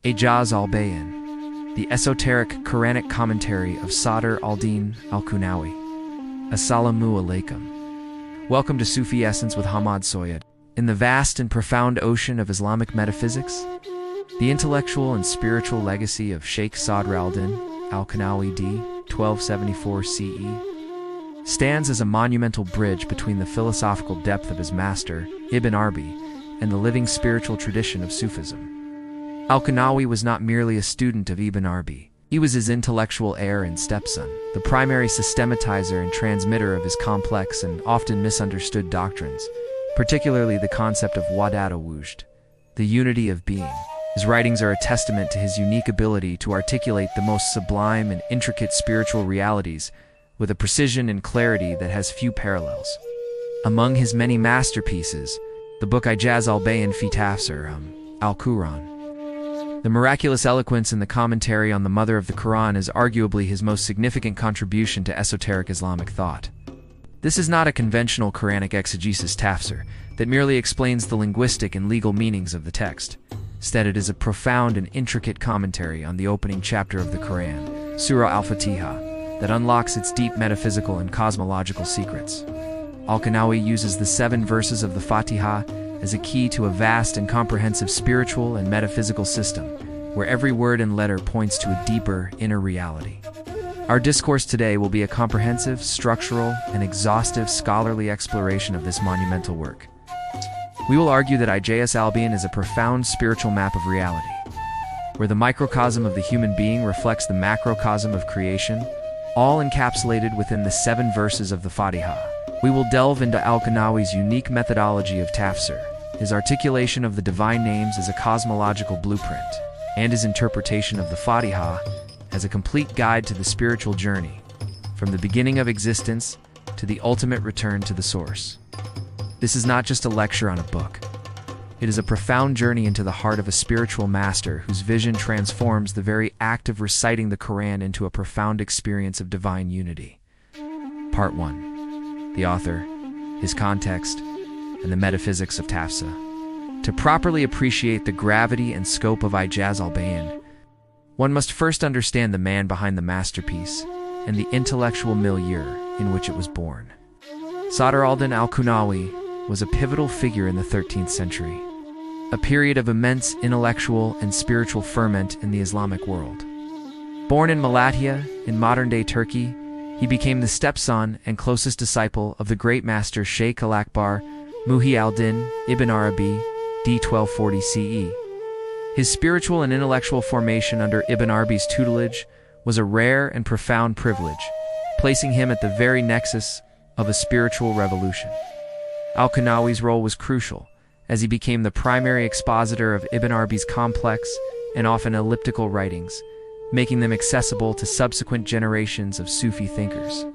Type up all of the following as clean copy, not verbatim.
Al-Bayan, the esoteric Qur'anic commentary of Sadr al-Din al-Qunawi. Assalamu alaikum. Welcome to Sufi Essence with Hammad Syed. In the vast and profound ocean of Islamic metaphysics, the intellectual and spiritual legacy of Sheikh Sadr al-Din al-Qunawi d. 1274 CE stands as a monumental bridge between the philosophical depth of his master, Ibn Arabi, and the living spiritual tradition of Sufism. Al-Qunawi was not merely a student of Ibn Arabi. He was his intellectual heir and stepson, the primary systematizer and transmitter of his complex and often misunderstood doctrines, particularly the concept of Wahdat al-Wujud, the unity of being. His writings are a testament to his unique ability to articulate the most sublime and intricate spiritual realities with a precision and clarity that has few parallels. Among his many masterpieces, the book Al-Bayan fi Tafsir Umm, al-Qur'an. The miraculous eloquence in the commentary on the mother of the Qur'an is arguably his most significant contribution to esoteric Islamic thought. This is not a conventional Qur'anic exegesis tafsir that merely explains the linguistic and legal meanings of the text. Instead, it is a profound and intricate commentary on the opening chapter of the Qur'an, Surah al-Fatiha, that unlocks its deep metaphysical and cosmological secrets. Al-Qunawi uses the 7 verses of the Fatiha as a key to a vast and comprehensive spiritual and metaphysical system, where every word and letter points to a deeper, inner reality. Our discourse today will be a comprehensive, structural, and exhaustive scholarly exploration of this monumental work. We will argue that Al-Bayan is a profound spiritual map of reality, where the microcosm of the human being reflects the macrocosm of creation, all encapsulated within the 7 verses of the Fatiha. We will delve into Al-Qunawi's unique methodology of tafsir, his articulation of the divine names as a cosmological blueprint, and his interpretation of the Fatiha as a complete guide to the spiritual journey, from the beginning of existence to the ultimate return to the source. This is not just a lecture on a book. It is a profound journey into the heart of a spiritual master whose vision transforms the very act of reciting the Quran into a profound experience of divine unity. Part 1. The author, his context, and the metaphysics of tafsir. To properly appreciate the gravity and scope of Al-Bayan, one must first understand the man behind the masterpiece and the intellectual milieu in which it was born. Sadr al-Din al-Qunawi was a pivotal figure in the 13th century, a period of immense intellectual and spiritual ferment in the Islamic world. Born in Malatya, in modern-day Turkey, he became the stepson and closest disciple of the great master Sheikh al-Akbar Muhyi al-Din Ibn Arabi, d. 1240 CE. His spiritual and intellectual formation under Ibn Arabi's tutelage was a rare and profound privilege, placing him at the very nexus of a spiritual revolution. Al-Qunawi's role was crucial, as he became the primary expositor of Ibn Arabi's complex and often elliptical writings, making them accessible to subsequent generations of Sufi thinkers.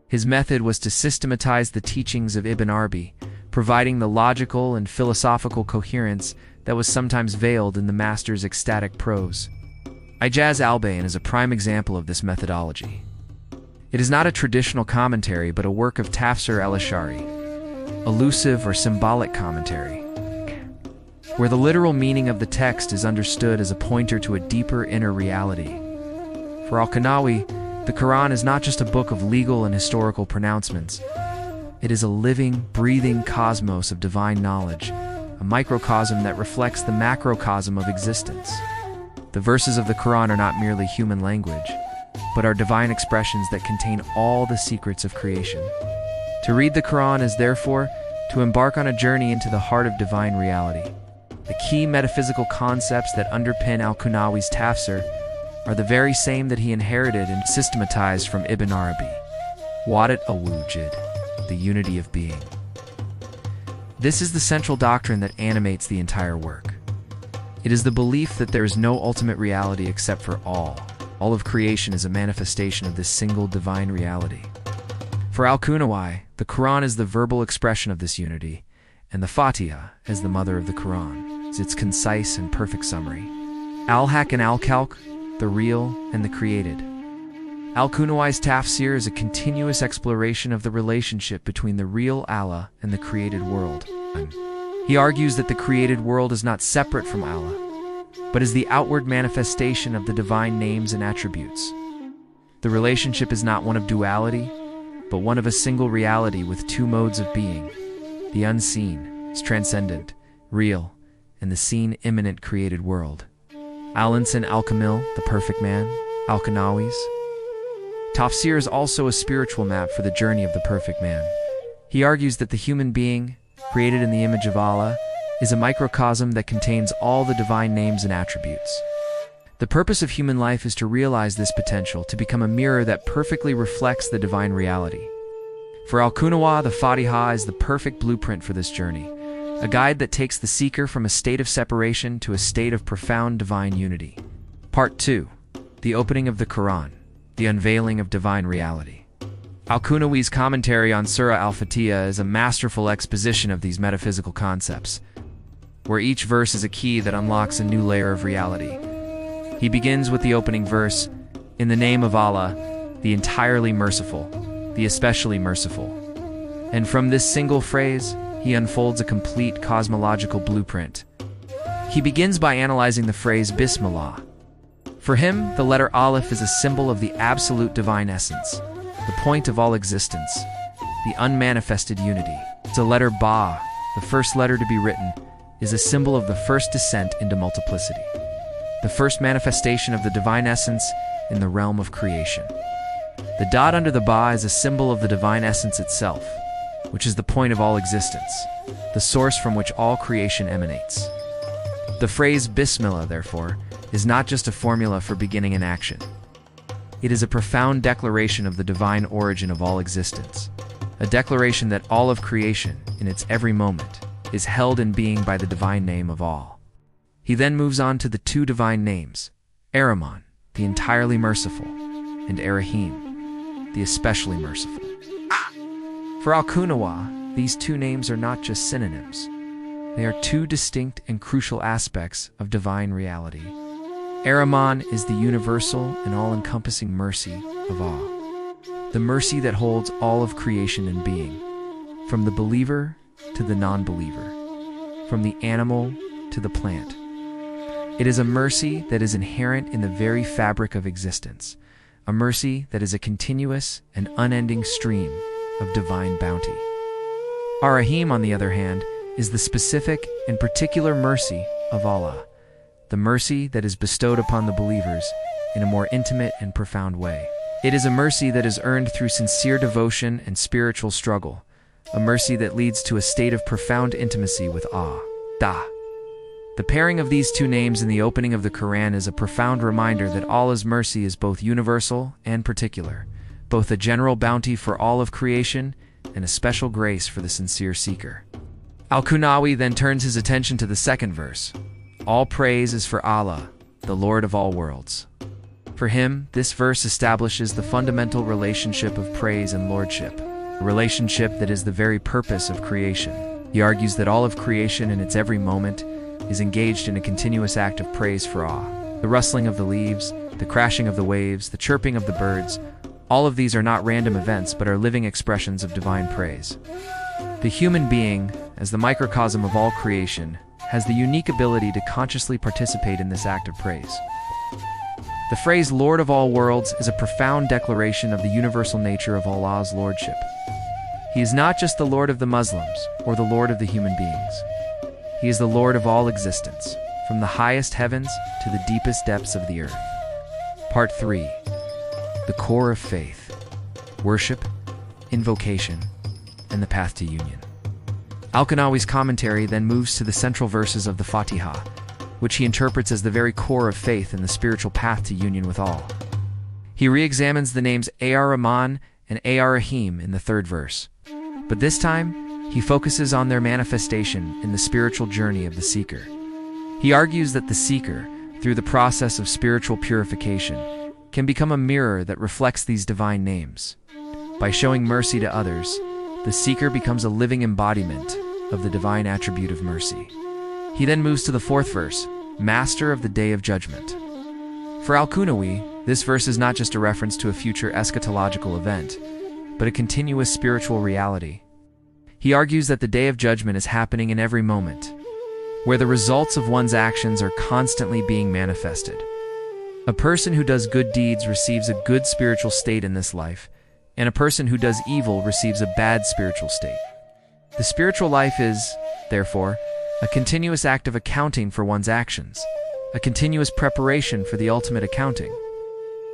His method was to systematize the teachings of Ibn Arabi, providing the logical and philosophical coherence that was sometimes veiled in the master's ecstatic prose. Al-Bayan is a prime example of this methodology. It is not a traditional commentary but a work of tafsir al-Ash'ari, elusive or symbolic commentary, where the literal meaning of the text is understood as a pointer to a deeper inner reality. For Al-Qunawi, the Quran is not just a book of legal and historical pronouncements. It is a living, breathing cosmos of divine knowledge, a microcosm that reflects the macrocosm of existence. The verses of the Quran are not merely human language, but are divine expressions that contain all the secrets of creation. To read the Quran is therefore to embark on a journey into the heart of divine reality. The key metaphysical concepts that underpin Al-Qunawi's tafsir are the very same that he inherited and systematized from Ibn Arabi. Wahdat al-Wujud, the unity of being. This is the central doctrine that animates the entire work. It is the belief that there is no ultimate reality except for all. All of creation is a manifestation of this single divine reality. For Al-Qunawi, the Quran is the verbal expression of this unity, and the Fatiha, as the mother of the Quran, is its concise and perfect summary. Al-Haq and Al-Khalq, the real and the created. Al-Qunawi's tafsir is a continuous exploration of the relationship between the real Allah and the created world. He argues that the created world is not separate from Allah, but is the outward manifestation of the divine names and attributes. The relationship is not one of duality, but one of a single reality with two modes of being. The unseen is transcendent, real, and the seen immanent created world. Al-Insan al-Kamil, the perfect man, al-Qunawi's. Tafsir is also a spiritual map for the journey of the perfect man. He argues that the human being, created in the image of Allah, is a microcosm that contains all the divine names and attributes. The purpose of human life is to realize this potential to become a mirror that perfectly reflects the divine reality. For al-Qunawi, the Fatiha is the perfect blueprint for this journey, a guide that takes the seeker from a state of separation to a state of profound divine unity. Part 2. The opening of the Qur'an, the unveiling of divine reality. Al-Qunawi's commentary on Surah al-Fatiha is a masterful exposition of these metaphysical concepts, where each verse is a key that unlocks a new layer of reality. He begins with the opening verse, "In the name of Allah, the entirely merciful, the especially merciful." And from this single phrase, he unfolds a complete cosmological blueprint. He begins by analyzing the phrase Bismillah. For him, the letter Aleph is a symbol of the absolute divine essence, the point of all existence, the unmanifested unity. The letter Ba, the first letter to be written, is a symbol of the first descent into multiplicity, the first manifestation of the divine essence in the realm of creation. The dot under the Ba is a symbol of the divine essence itself, which is the point of all existence, the source from which all creation emanates. The phrase Bismillah, therefore, is not just a formula for beginning an action. It is a profound declaration of the divine origin of all existence, a declaration that all of creation, in its every moment, is held in being by the divine name of all. He then moves on to the two divine names, Ar-Rahman, the entirely merciful, and Ar-Rahim, the especially merciful. For al-Qunawi, these two names are not just synonyms. They are two distinct and crucial aspects of divine reality. Ar-Rahman is the universal and all-encompassing mercy of Allah, the mercy that holds all of creation in being, from the believer to the non-believer, from the animal to the plant. It is a mercy that is inherent in the very fabric of existence, a mercy that is a continuous and unending stream of divine bounty. Ar-Rahim, on the other hand, is the specific and particular mercy of Allah, the mercy that is bestowed upon the believers in a more intimate and profound way. It is a mercy that is earned through sincere devotion and spiritual struggle, a mercy that leads to a state of profound intimacy with Allah. The pairing of these two names in the opening of the Quran is a profound reminder that Allah's mercy is both universal and particular, both a general bounty for all of creation and a special grace for the sincere seeker. Al-Qunawi then turns his attention to the second verse. All praise is for Allah, the Lord of all worlds. For him, this verse establishes the fundamental relationship of praise and lordship, a relationship that is the very purpose of creation. He argues that all of creation in its every moment is engaged in a continuous act of praise for Allah. The rustling of the leaves, the crashing of the waves, the chirping of the birds, all of these are not random events but are living expressions of divine praise. The human being, as the microcosm of all creation, has the unique ability to consciously participate in this act of praise. The phrase Lord of all worlds is a profound declaration of the universal nature of Allah's lordship. He is not just the Lord of the Muslims or the Lord of the human beings. He is the Lord of all existence, from the highest heavens to the deepest depths of the earth. Part 3. The core of faith, worship, invocation, and the path to union. Al-Qunawi's commentary then moves to the central verses of the Fatiha, which he interprets as the very core of faith and the spiritual path to union with all. He re-examines the names Ar-Rahman and Ar-Rahim in the third verse, but this time, he focuses on their manifestation in the spiritual journey of the seeker. He argues that the seeker, through the process of spiritual purification, can become a mirror that reflects these divine names. By showing mercy to others, the seeker becomes a living embodiment of the divine attribute of mercy. He then moves to the fourth verse, Master of the Day of Judgment. For Al-Qunawi, this verse is not just a reference to a future eschatological event, but a continuous spiritual reality. He argues that the Day of Judgment is happening in every moment. where the results of one's actions are constantly being manifested. A person who does good deeds receives a good spiritual state in this life, and a person who does evil receives a bad spiritual state. The spiritual life is, therefore, a continuous act of accounting for one's actions, a continuous preparation for the ultimate accounting.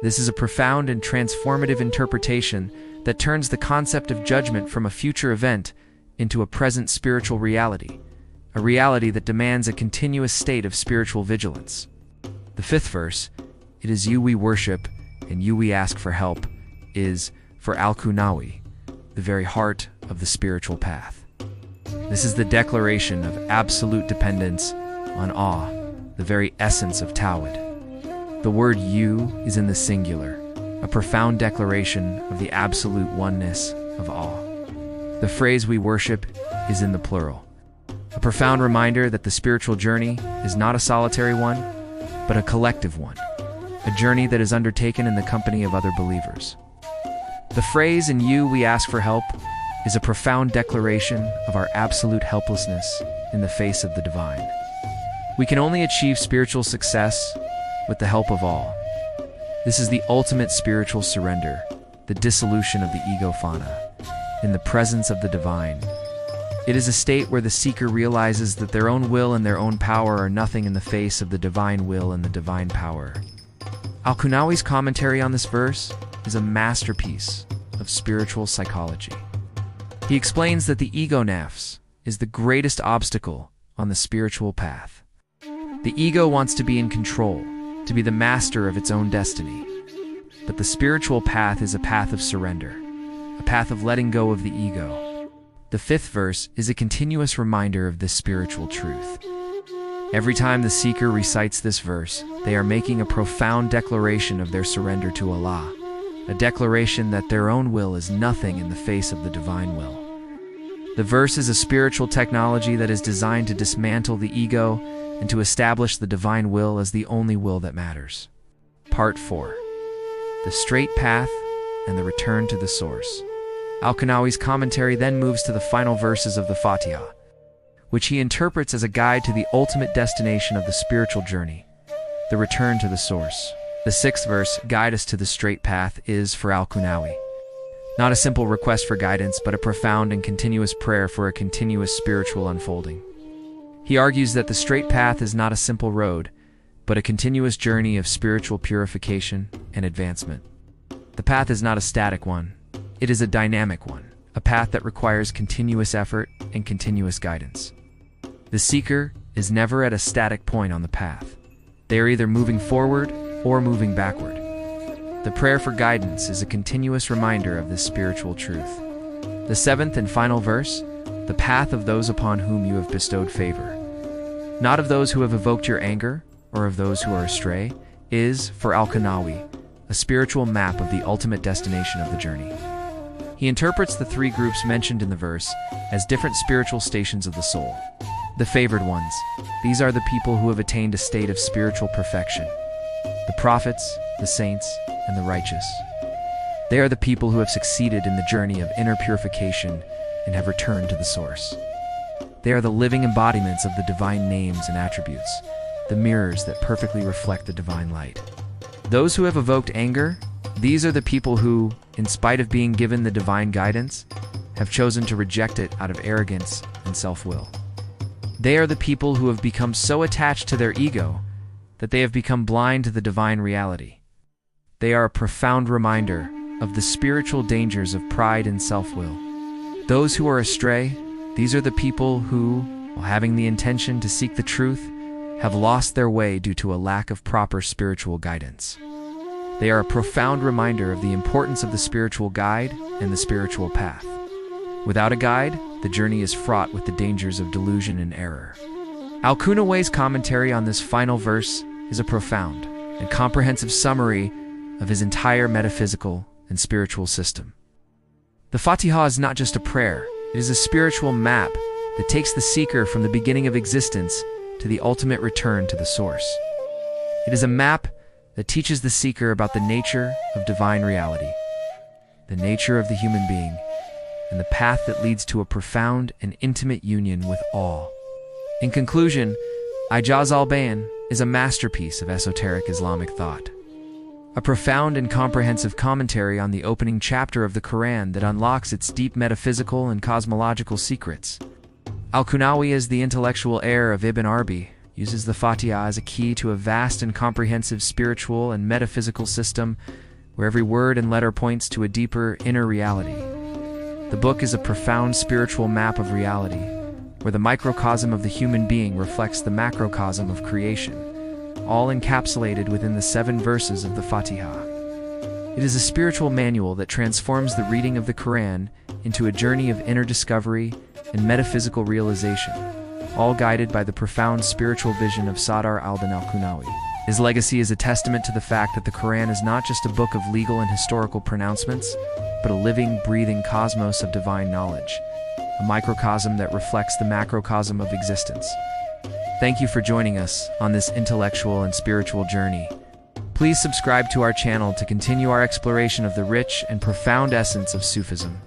This is a profound and transformative interpretation that turns the concept of judgment from a future event into a present spiritual reality, a reality that demands a continuous state of spiritual vigilance. The fifth verse, "It is you we worship, and you we ask for help," is, for al-Qunawi, the very heart of the spiritual path. This is the declaration of absolute dependence on awe, the very essence of Tawhid. The word "you" is in the singular, a profound declaration of the absolute oneness of awe. The phrase "we worship" is in the plural, a profound reminder that the spiritual journey is not a solitary one, but a collective one, a journey that is undertaken in the company of other believers. The phrase "in you we ask for help" is a profound declaration of our absolute helplessness in the face of the divine. We can only achieve spiritual success with the help of all. This is the ultimate spiritual surrender, the dissolution of the ego fauna, in the presence of the divine. It is a state where the seeker realizes that their own will and their own power are nothing in the face of the divine will and the divine power. Al-Qunawi's commentary on this verse is a masterpiece of spiritual psychology. He explains that the ego nafs is the greatest obstacle on the spiritual path. The ego wants to be in control, to be the master of its own destiny. But the spiritual path is a path of surrender, a path of letting go of the ego. The fifth verse is a continuous reminder of this spiritual truth. Every time the seeker recites this verse, they are making a profound declaration of their surrender to Allah, a declaration that their own will is nothing in the face of the divine will. The verse is a spiritual technology that is designed to dismantle the ego and to establish the divine will as the only will that matters. Part 4. The straight path and the return to the source. Al-Qunawi's commentary then moves to the final verses of the Fatiha, which he interprets as a guide to the ultimate destination of the spiritual journey, the return to the source. The sixth verse, "Guide us to the straight path," is, for Al-Qunawi, not a simple request for guidance, but a profound and continuous prayer for a continuous spiritual unfolding. He argues that the straight path is not a simple road, but a continuous journey of spiritual purification and advancement. The path is not a static one. It is a dynamic one, a path that requires continuous effort and continuous guidance. The seeker is never at a static point on the path. They are either moving forward or moving backward. The prayer for guidance is a continuous reminder of this spiritual truth. The seventh and final verse, "The path of those upon whom you have bestowed favor," not of those who have evoked your anger or of those who are astray, is, for Al-Qunawi, a spiritual map of the ultimate destination of the journey. He interprets the three groups mentioned in the verse as different spiritual stations of the soul. The favored ones, these are the people who have attained a state of spiritual perfection. The prophets, the saints, and the righteous. They are the people who have succeeded in the journey of inner purification and have returned to the source. They are the living embodiments of the divine names and attributes, the mirrors that perfectly reflect the divine light. Those who have evoked anger, these are the people who, in spite of being given the divine guidance, have chosen to reject it out of arrogance and self-will. They are the people who have become so attached to their ego that they have become blind to the divine reality. They are a profound reminder of the spiritual dangers of pride and self-will. Those who are astray, these are the people who, while having the intention to seek the truth, have lost their way due to a lack of proper spiritual guidance. They are a profound reminder of the importance of the spiritual guide and the spiritual path. Without a guide, the journey is fraught with the dangers of delusion and error. Al-Qunawi's commentary on this final verse is a profound and comprehensive summary of his entire metaphysical and spiritual system. The Fatiha is not just a prayer, it is a spiritual map that takes the seeker from the beginning of existence to the ultimate return to the source. It is a map that teaches the seeker about the nature of divine reality, the nature of the human being, and the path that leads to a profound and intimate union with all. In conclusion, Al-Bayan is a masterpiece of esoteric Islamic thought, a profound and comprehensive commentary on the opening chapter of the Quran that unlocks its deep metaphysical and cosmological secrets. Al-Qunawi, as the intellectual heir of Ibn Arabi, uses the Fatiha as a key to a vast and comprehensive spiritual and metaphysical system where every word and letter points to a deeper, inner reality. The book is a profound spiritual map of reality, where the microcosm of the human being reflects the macrocosm of creation, all encapsulated within the 7 verses of the Fatiha. It is a spiritual manual that transforms the reading of the Quran into a journey of inner discovery and metaphysical realization, all guided by the profound spiritual vision of Sadr al-Qur'ani. His legacy is a testament to the fact that the Quran is not just a book of legal and historical pronouncements, but a living, breathing cosmos of divine knowledge, a microcosm that reflects the macrocosm of existence. Thank you for joining us on this intellectual and spiritual journey. Please subscribe to our channel to continue our exploration of the rich and profound essence of Sufism.